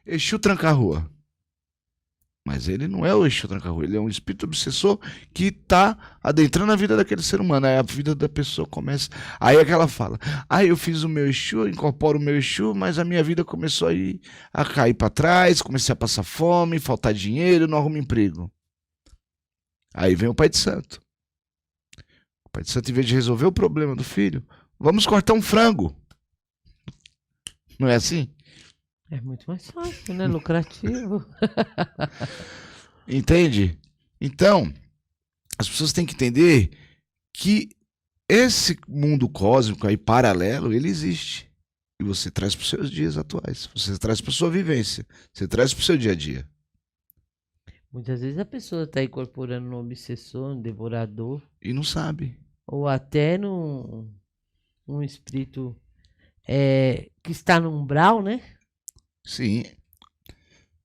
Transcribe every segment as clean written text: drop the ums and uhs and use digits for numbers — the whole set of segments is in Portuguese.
Exu Tranca-Rua. Mas ele não é o Exu Tranca-Rua, ele é um espírito obsessor que está adentrando a vida daquele ser humano. Aí a vida da pessoa começa. Aí é que ela fala: eu fiz o meu Exu, incorporo o meu Exu, mas a minha vida começou a cair para trás, comecei a passar fome, faltar dinheiro, não arrumo emprego. Aí vem o Pai de Santo. O Pai de Santo, em vez de resolver o problema do filho, vamos cortar um frango. Não é assim? É muito mais fácil, né? Lucrativo. Entende? Então, as pessoas têm que entender que esse mundo cósmico aí paralelo, ele existe. E você traz para os seus dias atuais. Você traz para a sua vivência. Você traz para o seu dia a dia. Muitas vezes a pessoa está incorporando um obsessor, um devorador. E não sabe. Ou até num espírito que está no umbral, né? Sim.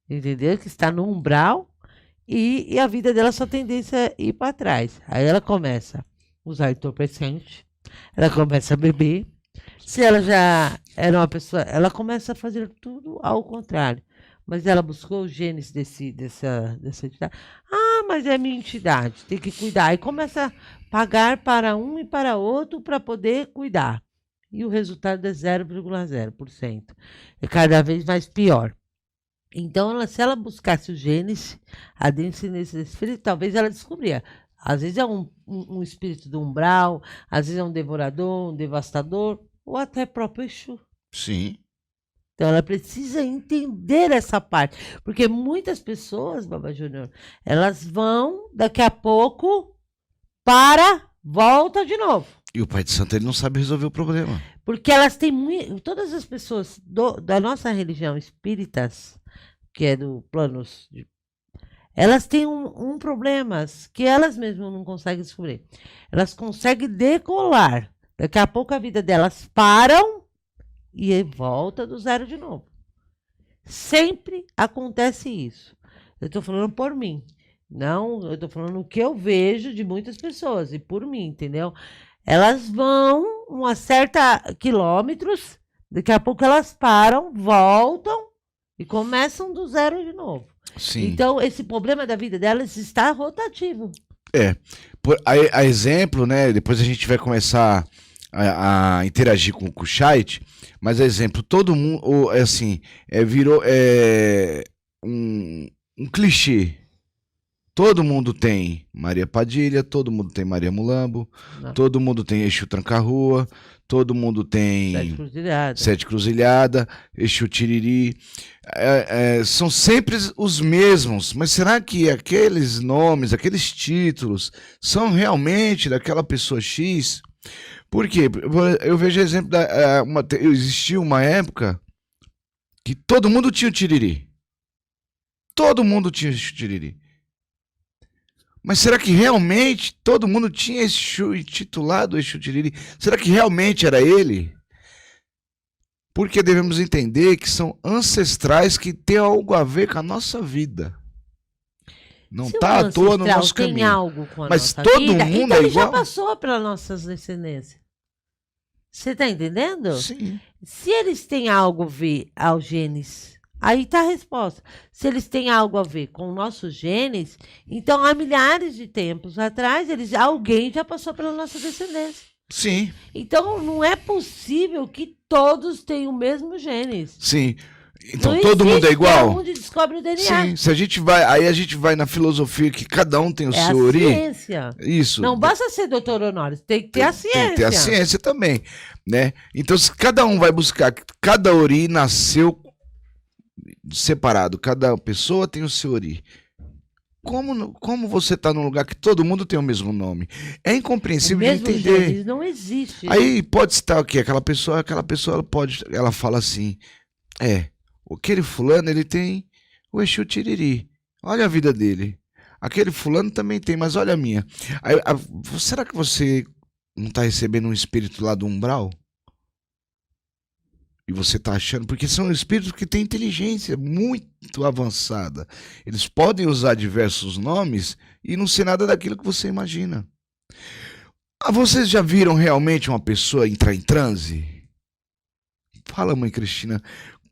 Entendeu? Que está no umbral e a vida dela só tendência a ir para trás. Aí ela começa a usar entorpecente, ela começa a beber. Se ela já era uma pessoa, ela começa a fazer tudo ao contrário. Mas ela buscou os genes dessa entidade. Mas é minha entidade, tem que cuidar. E começa a pagar para um e para outro para poder cuidar. E o resultado é 0,0%. É cada vez mais pior. Então, se ela buscasse os genes, a desse espírito, talvez ela descobria. Às vezes é um espírito do umbral, às vezes é um devorador, um devastador, ou até próprio Exu. Sim. Então, ela precisa entender essa parte. Porque muitas pessoas, Baba Júnior, elas vão, daqui a pouco, volta de novo. E o Pai de Santo, ele não sabe resolver o problema. Porque elas têm todas as pessoas da nossa religião espíritas, que é do planos, elas têm um problema que elas mesmas não conseguem descobrir. Elas conseguem decolar. Daqui a pouco a vida delas param e volta do zero de novo. Sempre acontece isso. Eu estou falando por mim. Não, eu estou falando o que eu vejo de muitas pessoas e por mim, entendeu? Elas vão uma certa quilômetros, daqui a pouco elas param, voltam e começam do zero de novo. Sim. Então, esse problema da vida delas está rotativo. A exemplo, né? Depois a gente vai começar a interagir com o chat, mas exemplo, todo mundo, assim, virou um clichê. Todo mundo tem Maria Padilha, todo mundo tem Maria Mulambo, todo mundo tem Exu Tranca-Rua, todo mundo tem Sete Cruzilhada, Exu Tiriri. São sempre os mesmos, mas será que aqueles nomes, aqueles títulos são realmente daquela pessoa X? Por quê? Eu vejo exemplo, existia uma época que todo mundo tinha o Tiriri. Todo mundo tinha o Tiriri. Mas será que realmente todo mundo tinha esse Exu intitulado Exu Tiriri? Será que realmente era ele? Porque devemos entender que são ancestrais que têm algo a ver com a nossa vida. Não está à toa no nosso caminho. Tem algo com a Mas nossa todo vida, mundo então é ele igual. já passou pelas nossas descendências. Você está entendendo? Sim. Se eles têm algo a ver aos genes, aí está a resposta. Se eles têm algo a ver com nossos genes, então há milhares de tempos atrás, alguém já passou pela nossa descendência. Sim. Então não é possível que todos tenham o mesmo genes. Sim. Então não todo mundo é igual? Todo mundo descobre o DNA. Sim, se a gente vai na filosofia que cada um tem o seu ori. Ciência. Isso. Não basta ser doutor Honório, tem que ter a ciência. Tem que ter a ciência também, né? Então se cada um vai buscar, cada ori nasceu separado, cada pessoa tem o seu ori. Como você está num lugar que todo mundo tem o mesmo nome? É incompreensível de entender. Genes não existe. Aí pode estar o quê? Aquela pessoa ela fala assim, aquele fulano, ele tem o Exu Tiriri. Olha a vida dele. Aquele fulano também tem, mas olha a minha. Será que você não está recebendo um espírito lá do umbral? E você está achando, porque são espíritos que têm inteligência muito avançada. Eles podem usar diversos nomes e não ser nada daquilo que você imagina. Vocês já viram realmente uma pessoa entrar em transe? Fala, mãe Cristina,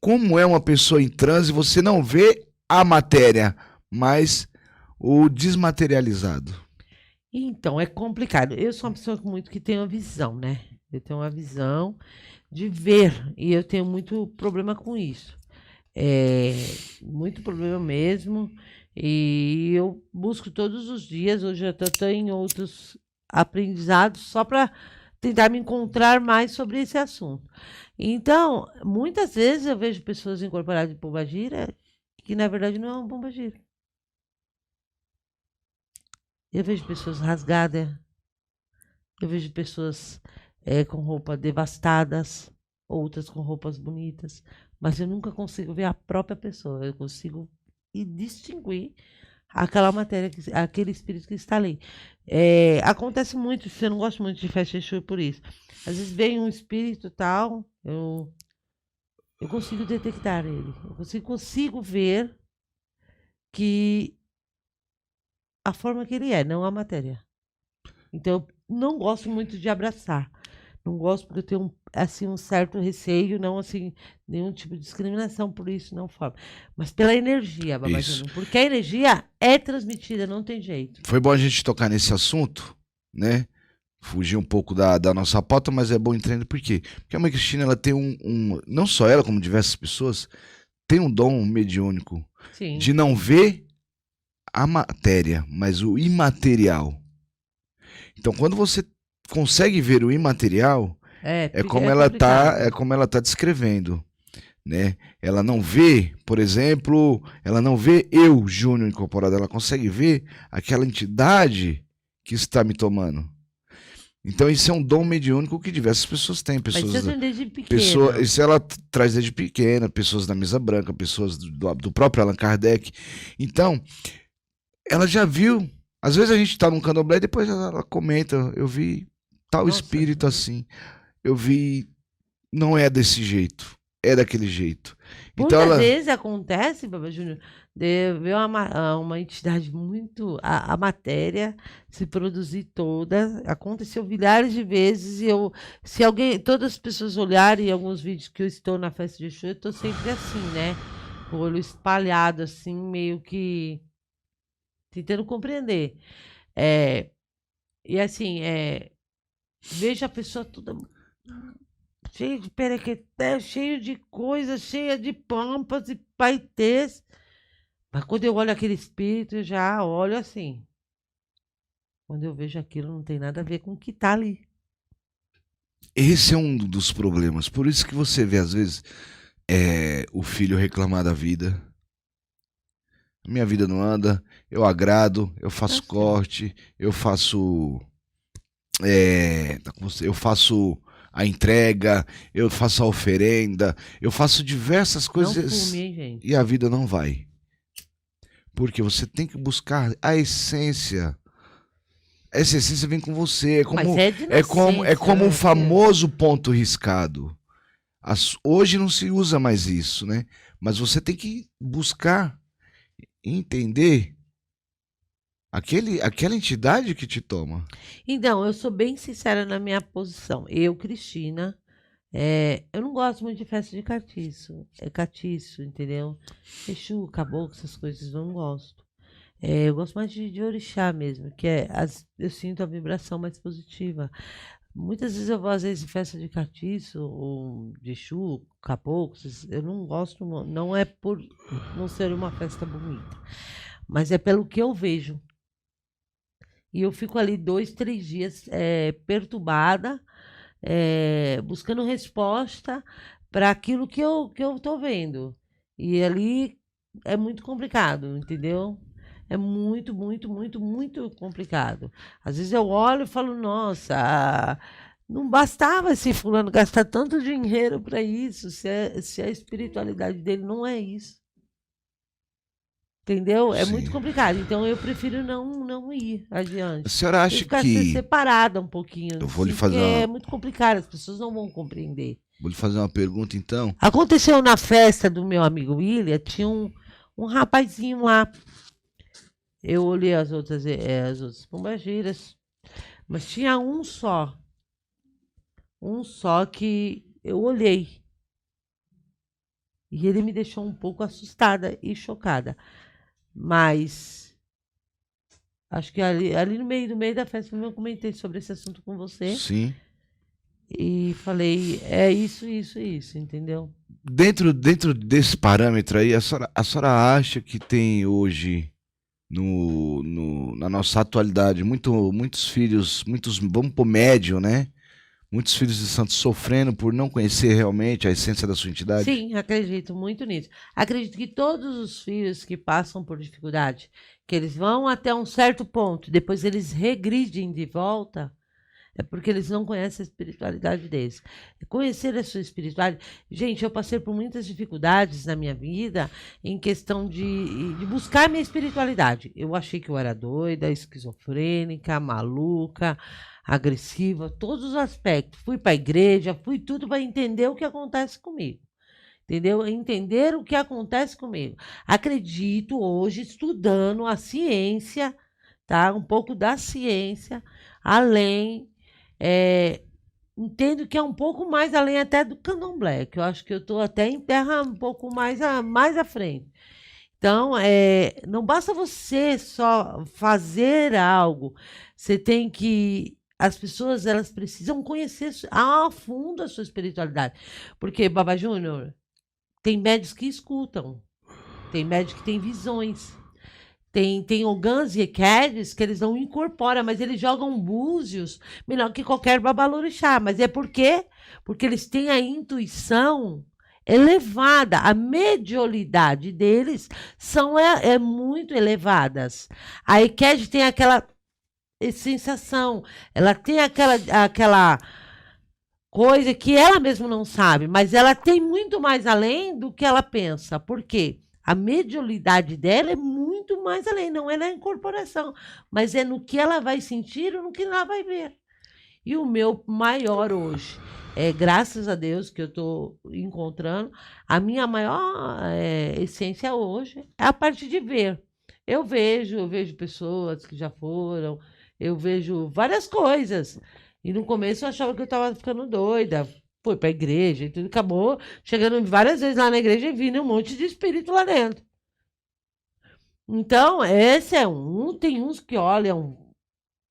como é uma pessoa em transe, você não vê a matéria, mas o desmaterializado. Então, é complicado. Eu sou uma pessoa que tem uma visão, né? Eu tenho uma visão de ver, e eu tenho muito problema com isso. Muito problema mesmo. E eu busco todos os dias, hoje eu estou em outros aprendizados, só para tentar me encontrar mais sobre esse assunto. Então, muitas vezes eu vejo pessoas incorporadas de pombagira que na verdade não é uma pombagira. Eu vejo pessoas rasgadas, eu vejo pessoas com roupas devastadas, outras com roupas bonitas, mas eu nunca consigo ver a própria pessoa. Eu consigo distinguir aquela matéria, aquele espírito que está ali. Acontece muito, eu não gosto muito de festa de Exu por isso. Às vezes vem um espírito tal, eu consigo detectar ele. Eu consigo ver que a forma que ele é, não a matéria. Então, eu não gosto muito de abraçar. Não gosto porque eu tenho assim, um certo receio, não assim, nenhum tipo de discriminação por isso, não falo. Mas pela energia, Babajano. Porque a energia é transmitida, não tem jeito. Foi bom a gente tocar nesse assunto, né? Fugir um pouco da nossa pauta, mas é bom entender por quê. Porque a Mãe Cristina, ela tem não só ela, como diversas pessoas, tem um dom mediúnico. Sim. De não ver a matéria, mas o imaterial. Então, quando você consegue ver o imaterial, é como ela tá descrevendo, né? Ela não vê, por exemplo, ela não vê eu, Júnior, incorporado, ela consegue ver aquela entidade que está me tomando. Então isso é um dom mediúnico que diversas pessoas têm. Pessoas, mas desde pequena. Isso ela traz desde pequena, pessoas da mesa branca, pessoas do próprio Allan Kardec. Então, ela já viu. Às vezes a gente está num candomblé e depois ela comenta, eu vi tal espírito assim. Eu vi, não é desse jeito, é daquele jeito. Muitas vezes acontece, Baba Júnior, de ver uma entidade muito... A matéria se produzir toda. Aconteceu milhares de vezes. Se alguém, todas as pessoas olharem alguns vídeos que eu estou na festa de Exu, eu estou sempre assim, né? O olho espalhado, assim, meio que tentando compreender. E assim, vejo a pessoa toda cheio de perequeté, cheio de coisas, cheia de pampas e paetês. Mas quando eu olho aquele espírito, eu já olho assim. Quando eu vejo aquilo, não tem nada a ver com o que está ali. Esse é um dos problemas. Por isso que você vê, às vezes, o filho reclamar da vida. Minha vida não anda, eu agrado, eu faço corte, eu faço... eu faço a entrega, eu faço a oferenda, eu faço diversas coisas. Não fume, hein, gente? E a vida não vai. Porque você tem que buscar a essência. Essa essência vem com você. É como o famoso ponto riscado. Hoje não se usa mais isso, né? Mas você tem que buscar entender aquela entidade que te toma. Então, eu sou bem sincera na minha posição. Eu, Cristina, eu não gosto muito de festa de catiço. É catiço, entendeu? Exu, caboclo, essas coisas, eu não gosto. Eu gosto mais de orixá mesmo, que eu sinto a vibração mais positiva. Muitas vezes eu vou, às vezes, em festa de catiço, ou de Exu, caboclo, eu não gosto, não é por não ser uma festa bonita, mas é pelo que eu vejo. E eu fico ali 2, 3 dias perturbada, buscando resposta para aquilo que eu estou vendo. E ali é muito complicado, entendeu? É muito, muito, muito, muito complicado. Às vezes eu olho e falo, nossa, não bastava esse fulano gastar tanto dinheiro para isso, se a espiritualidade dele não é isso. Entendeu? É muito complicado. Então eu prefiro não ir adiante. A senhora acha ficar que... separada um pouquinho. Eu vou lhe fazer uma... É muito complicado, as pessoas não vão compreender. Vou lhe fazer uma pergunta, então. Aconteceu na festa do meu amigo William, tinha um rapazinho lá. Eu olhei as outras pombagiras, mas tinha um só. Um só que eu olhei. E ele me deixou um pouco assustada e chocada. Mas acho que ali no meio da festa eu comentei sobre esse assunto com você. Sim. E falei, é isso, entendeu? Dentro desse parâmetro aí, a senhora acha que tem hoje, na nossa atualidade, muitos filhos, vamos pôr médio, né? Muitos filhos de santos sofrendo por não conhecer realmente a essência da sua entidade? Sim, acredito muito nisso. Acredito que todos os filhos que passam por dificuldade, que eles vão até um certo ponto, depois eles regridem de volta, é porque eles não conhecem a espiritualidade deles. Conhecer a sua espiritualidade... Gente, eu passei por muitas dificuldades na minha vida em questão de buscar minha espiritualidade. Eu achei que eu era doida, esquizofrênica, maluca, agressiva, todos os aspectos. Fui para a igreja, fui tudo para entender o que acontece comigo. Entendeu? Entender o que acontece comigo. Acredito hoje, estudando a ciência, tá? Um pouco da ciência, além... entendo que é um pouco mais além até do candomblé, que eu acho que eu estou até em terra um pouco mais à frente. Então, não basta você só fazer algo, você tem que... As pessoas, elas precisam conhecer a fundo a sua espiritualidade. Porque, Baba Júnior, tem médicos que escutam, tem médicos que têm visões, tem ogãs e equedes que eles não incorporam, mas eles jogam búzios melhor que qualquer babalorixá. Mas é por quê? Porque eles têm a intuição elevada, a mediolidade deles são muito elevadas. A equede tem aquela sensação, ela tem aquela coisa que ela mesma não sabe, mas ela tem muito mais além do que ela pensa. Por quê? A mediolidade dela é muito mais além, não é na incorporação, mas é no que ela vai sentir ou no que ela vai ver. E o meu maior hoje, graças a Deus que eu estou encontrando, a minha maior essência hoje é a parte de ver. Eu vejo pessoas que já foram, eu vejo várias coisas. E no começo eu achava que eu estava ficando doida. Fui para a igreja e tudo, acabou chegando várias vezes lá na igreja e vindo um monte de espírito lá dentro. Então, esse é tem uns que olham,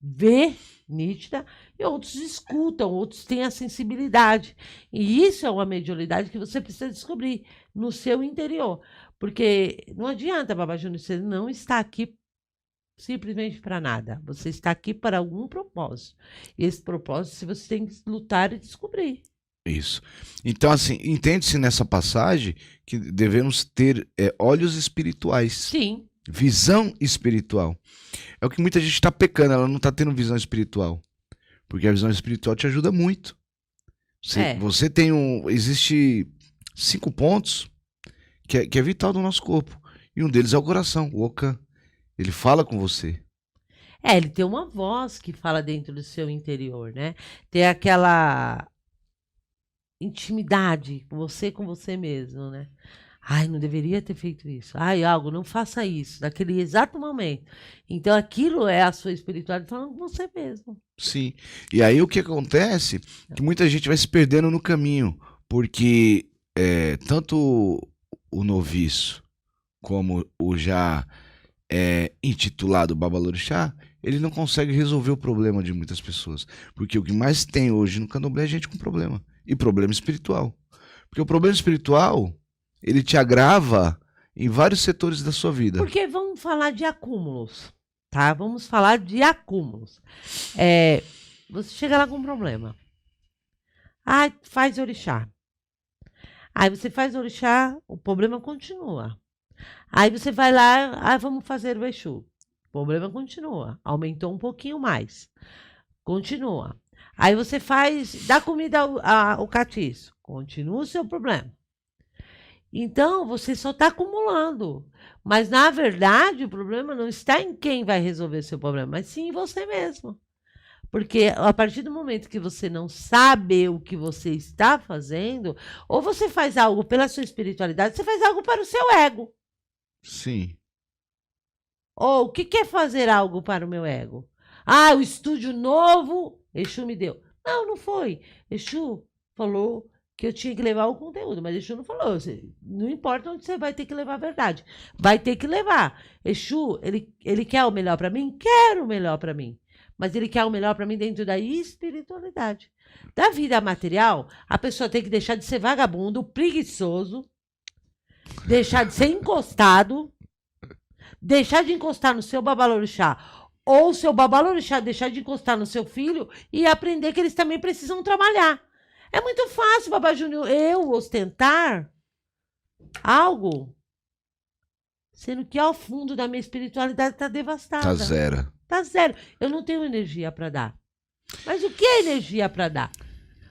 vê nítida, e outros escutam, outros têm a sensibilidade. E isso é uma mediunidade que você precisa descobrir no seu interior. Porque não adianta, Baba Júnior, você não está aqui simplesmente para nada. Você está aqui para algum propósito. E esse propósito você tem que lutar e descobrir. Isso. Então, assim, entende-se nessa passagem que devemos ter olhos espirituais. Sim. Visão espiritual. É o que muita gente está pecando, ela não está tendo visão espiritual. Porque a visão espiritual te ajuda muito. Você tem existe 5 pontos que é vital do nosso corpo. E um deles é o coração, o Okan. Ele fala com você. Ele tem uma voz que fala dentro do seu interior, né? Tem aquela intimidade com você mesmo, né? Ai, não deveria ter feito isso. Ai, algo, não faça isso, naquele exato momento. Então, aquilo é a sua espiritualidade falando com você mesmo. Sim. E aí o que acontece é que muita gente vai se perdendo no caminho, porque tanto o noviço como o já intitulado Babalorixá, ele não consegue resolver o problema de muitas pessoas. Porque o que mais tem hoje no candomblé é gente com problema. E problema espiritual. Porque o problema espiritual, ele te agrava em vários setores da sua vida. Porque vamos falar de acúmulos, tá? Vamos falar de acúmulos. Você chega lá com um problema. Faz orixá. Aí você faz orixá, o problema continua. Aí você vai lá, vamos fazer o Exu. O problema continua. Aumentou um pouquinho mais. Continua. Aí você dá comida ao catiço. Continua o seu problema. Então, você só está acumulando. Mas, na verdade, o problema não está em quem vai resolver o seu problema, mas sim em você mesmo. Porque a partir do momento que você não sabe o que você está fazendo, ou você faz algo pela sua espiritualidade, você faz algo para o seu ego. Sim. Ou o que é fazer algo para o meu ego? O estúdio novo, Exu me deu. Não foi. Exu falou que eu tinha que levar o conteúdo, mas Exu não falou. Não importa onde você vai ter que levar a verdade. Vai ter que levar. Exu, ele quer o melhor para mim? Quero o melhor para mim. Mas ele quer o melhor para mim dentro da espiritualidade. Da vida material, a pessoa tem que deixar de ser vagabundo, preguiçoso, deixar de ser encostado, deixar de encostar no seu babalorixá, ou o seu babalorixá deixar de encostar no seu filho e aprender que eles também precisam trabalhar. É muito fácil, Babá Júnior, eu ostentar algo, sendo que ao fundo da minha espiritualidade está devastada. Tá zero. Tá zero. Eu não tenho energia para dar. Mas o que é energia para dar?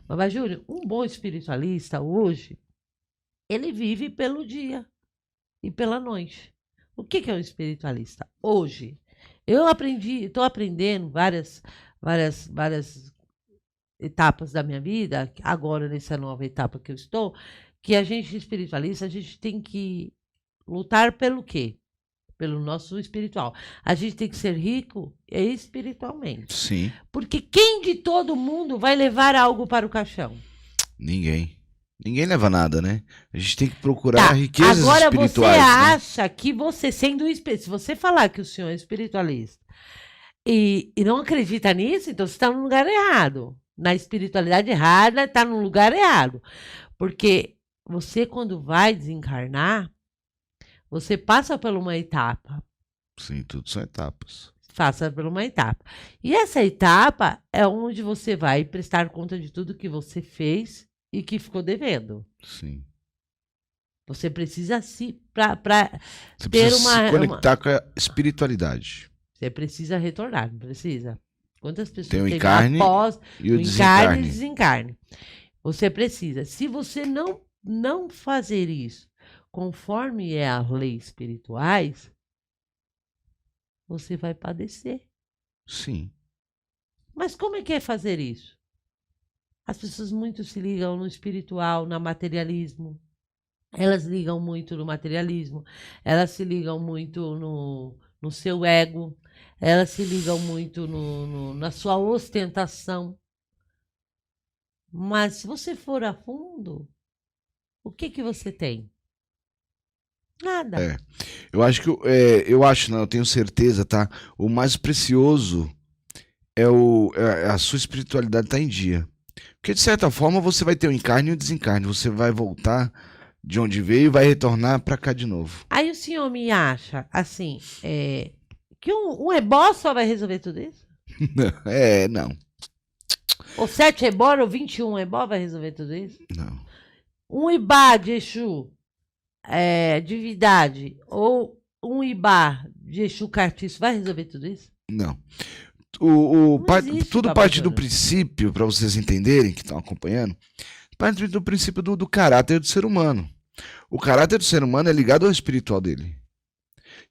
Babá Júnior, um bom espiritualista hoje, ele vive pelo dia e pela noite. O que é um espiritualista? Hoje, estou aprendendo várias etapas da minha vida, agora nessa nova etapa que eu estou, que a gente espiritualista, a gente tem que lutar pelo quê? Pelo nosso espiritual. A gente tem que ser rico espiritualmente. Sim. Porque quem de todo mundo vai levar algo para o caixão? Ninguém. Ninguém leva nada, né? A gente tem que procurar riquezas agora espirituais. Agora você né? acha que você, sendo espírito, se você falar que o senhor é espiritualista e não acredita nisso, então você está no lugar errado. Na espiritualidade errada, está no lugar errado. Porque você, quando vai desencarnar, você passa por uma etapa. Sim, tudo são etapas. Passa por uma etapa. E essa etapa é onde você vai prestar conta de tudo que você fez e que ficou devendo. Sim. Você precisa se conectar com a espiritualidade. Você precisa retornar, não precisa? Quantas pessoas tem o encarne após e o encarne e desencarne? Você precisa. Se você não fazer isso conforme é as leis espirituais, você vai padecer. Sim. Mas como é que é fazer isso? As pessoas muito se ligam no espiritual, no materialismo. Elas ligam muito no materialismo. Elas se ligam muito no seu ego. Elas se ligam muito na sua ostentação. Mas se você for a fundo, o que você tem? Nada. Eu acho que eu tenho certeza, tá? O mais precioso é a sua espiritualidade tá em dia. Porque de certa forma você vai ter o encarne e o desencarne, você vai voltar de onde veio e vai retornar para cá de novo. Aí o senhor me acha assim, que um ebó só vai resolver tudo isso? Não. Ou 7 ebó ou 21 ebó vai resolver tudo isso? Não. Um ibá de Exu, divindade, ou um ibá de Exu Cartiço vai resolver tudo isso? Não. Existe, tudo parte do princípio, para vocês entenderem, que estão acompanhando, parte do princípio do caráter do ser humano. O caráter do ser humano é ligado ao espiritual dele.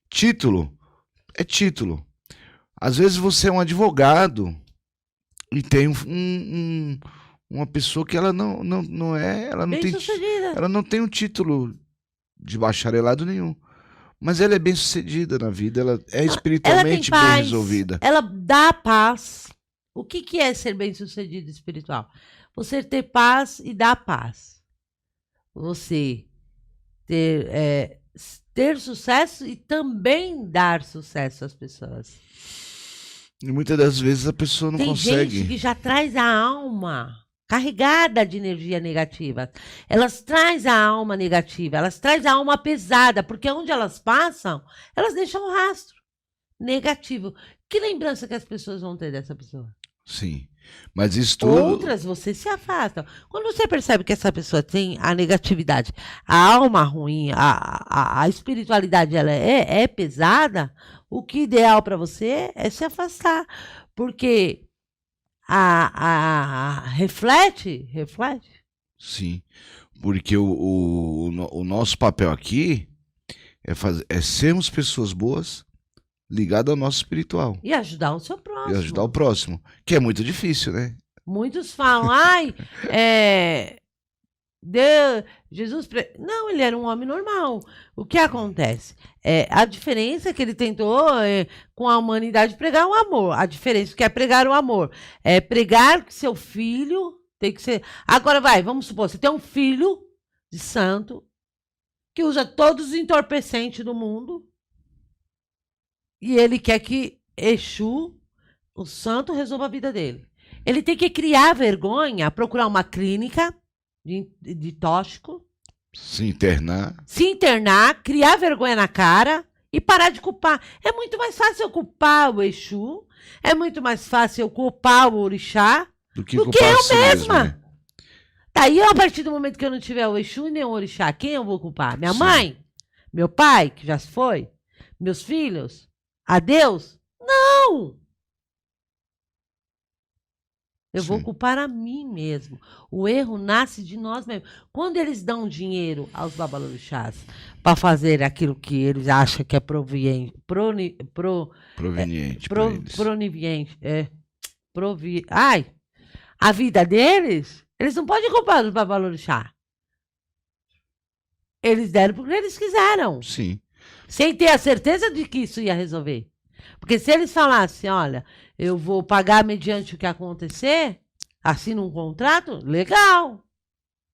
Título é título. Às vezes você é um advogado e tem uma pessoa que ela não é, ela não tem um título de bacharelado nenhum. Mas ela é bem sucedida na vida, ela é espiritualmente bem resolvida. Ela dá paz. O que é ser bem sucedido espiritual? Você ter paz e dar paz. Você ter sucesso e também dar sucesso às pessoas. E muitas das vezes a pessoa não consegue. Tem gente que já traz a alma carregada de energia negativa. Elas trazem a alma negativa, elas trazem a alma pesada, porque onde elas passam, elas deixam um rastro negativo. Que lembrança que as pessoas vão ter dessa pessoa? Sim, mas isso tudo... Outras você se afasta. Quando você percebe que essa pessoa tem a negatividade, a alma ruim, a espiritualidade ela é pesada, o que é ideal para você é se afastar, porque reflete. Sim, porque o nosso papel aqui é sermos pessoas boas ligadas ao nosso espiritual. E ajudar o seu próximo. E ajudar o próximo, que é muito difícil, né? Muitos falam, Jesus... Não, ele era um homem normal. O que acontece? A diferença é que ele tentou, com a humanidade, pregar o amor. A diferença que é pregar o amor. É pregar que seu filho Tem que ser. Agora vamos supor, você tem um filho de santo que usa todos os entorpecentes do mundo e ele quer que Exu, o santo, resolva a vida dele. Ele tem que criar vergonha, procurar uma clínica de tóxico. Se internar, criar vergonha na cara e parar de culpar. É muito mais fácil eu culpar o Exu, é muito mais fácil eu culpar o orixá do que eu si mesma. Mesmo, né? Daí, a partir do momento que eu não tiver o Exu e nem o orixá, quem eu vou culpar? Minha mãe? Meu pai, que já se foi? Meus filhos? A Deus? Não! Eu vou culpar a mim mesmo. O erro nasce de nós mesmos. Quando eles dão dinheiro aos babalorixás para fazer aquilo que eles acham que é proveniente, a vida deles, eles não podem culpar os babalorixá. Eles deram porque eles quiseram. Sim. Sem ter a certeza de que isso ia resolver. Porque se eles falassem, olha, eu vou pagar mediante o que acontecer, assina um contrato, legal.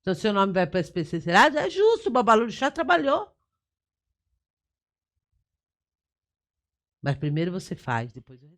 Então, seu nome vai para a especialidade, é justo, o babalorixá trabalhou. Mas primeiro você faz, depois eu